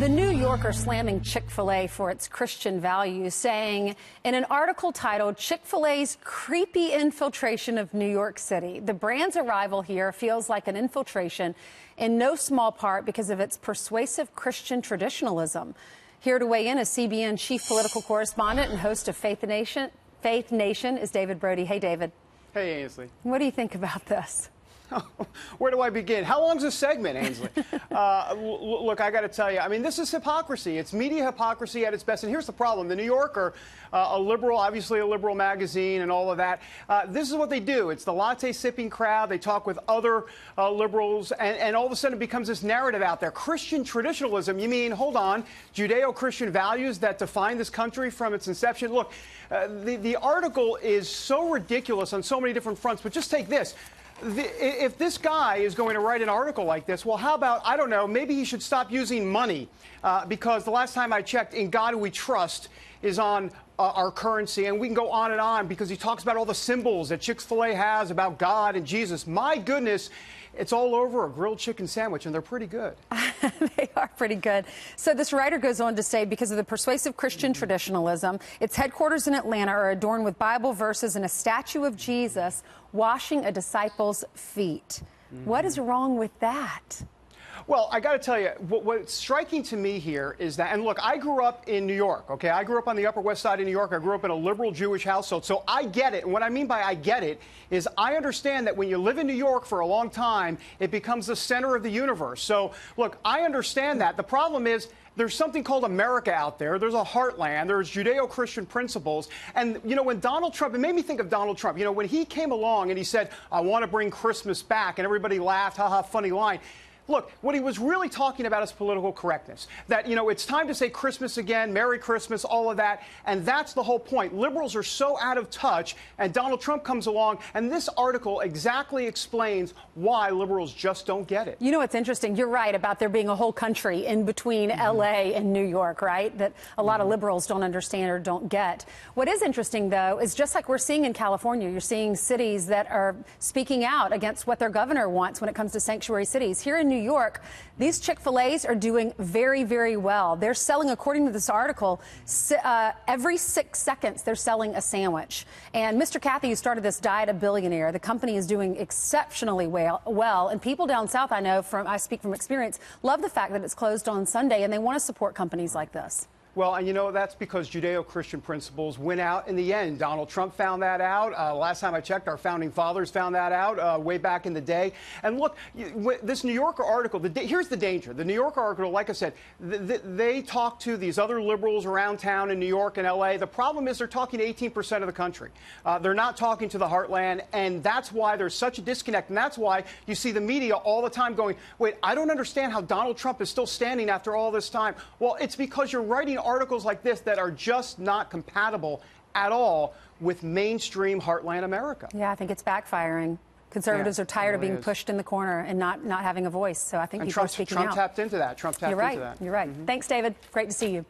The New Yorker slamming Chick-fil-A for its Christian values, saying in an article titled "Chick-fil-A's Creepy Infiltration of New York City," the brand's arrival here feels like an infiltration in no small part because of its persuasive Christian traditionalism. Here to weigh in is CBN chief political correspondent and host of Faith Nation is David Brody. Hey, David. Hey, Ainsley. What do you think about this? Where do I begin? How long's this segment, Ainsley? Look, I got to tell you, I mean, this is hypocrisy. It's media hypocrisy at its best. And here's the problem. The New Yorker, a liberal, obviously a liberal magazine and all of that, this is what they do. It's the latte-sipping crowd. They talk with other liberals, and all of a sudden it becomes this narrative out there. Christian traditionalism, you mean, hold on, Judeo-Christian values that define this country from its inception? Look, the article is so ridiculous on so many different fronts, but just take this. If this guy is going to write an article like this, well, how about, I don't know, maybe he should stop using money because the last time I checked, "In God We Trust" is on our currency, and we can go on and on because he talks about all the symbols that Chick-fil-A has about God and Jesus. My goodness, it's all over a grilled chicken sandwich, and they're pretty good. They are pretty good. So this writer goes on to say, because of the persuasive Christian traditionalism, its headquarters in Atlanta are adorned with Bible verses and a statue of Jesus washing a disciple's feet. What is wrong with that? Well, I got to tell you, what's striking to me here is that, and look, I grew up in New York, okay? I grew up on the Upper West Side of New York. I grew up in a liberal Jewish household, so I get it. And what I mean by I get it is I understand that when you live in New York for a long time, it becomes the center of the universe. So, look, I understand that. The problem is there's something called America out there. There's a heartland. There's Judeo-Christian principles. And, you know, when Donald Trump, it made me think of Donald Trump. You know, when he came along and he said, "I want to bring Christmas back," and everybody laughed, ha ha, funny line. Look, what he was really talking about is political correctness. That, you know, it's time to say Christmas again, Merry Christmas, all of that. And that's the whole point. Liberals are so out of touch, and Donald Trump comes along, and this article exactly explains why liberals just don't get it. You know, it's interesting. You're right about there being a whole country in between L.A. and New York, right? That a lot of liberals don't understand or don't get. What is interesting, though, is just like we're seeing in California, you're seeing cities that are speaking out against what their governor wants when it comes to sanctuary cities. Here in New York, these Chick-fil-A's are doing very, very well. They're selling, according to this article, every 6 seconds they're selling a sandwich. And Mr. Cathy, who started this Diet a Billionaire, the company is doing exceptionally well. And people down south, I speak from experience, love the fact that it's closed on Sunday, and they want to support companies like this. Well, and you know, that's because Judeo-Christian principles win out in the end. Donald Trump found that out. Last time I checked, our founding fathers found that out way back in the day. And look, this New Yorker article, here's the danger. The New Yorker article, like I said, they talk to these other liberals around town in New York and L.A. The problem is they're talking to 18% of the country. They're not talking to the heartland, and that's why there's such a disconnect. And that's why you see the media all the time going, "Wait, I don't understand how Donald Trump is still standing after all this time." Well, it's because you're writing articles like this that are just not compatible at all with mainstream heartland America. Yeah, I think it's backfiring. Conservatives are tired of being pushed in the corner and not having a voice. So I think people are speaking out. Trump tapped into that. You're right. You're right. Thanks, David. Great to see you.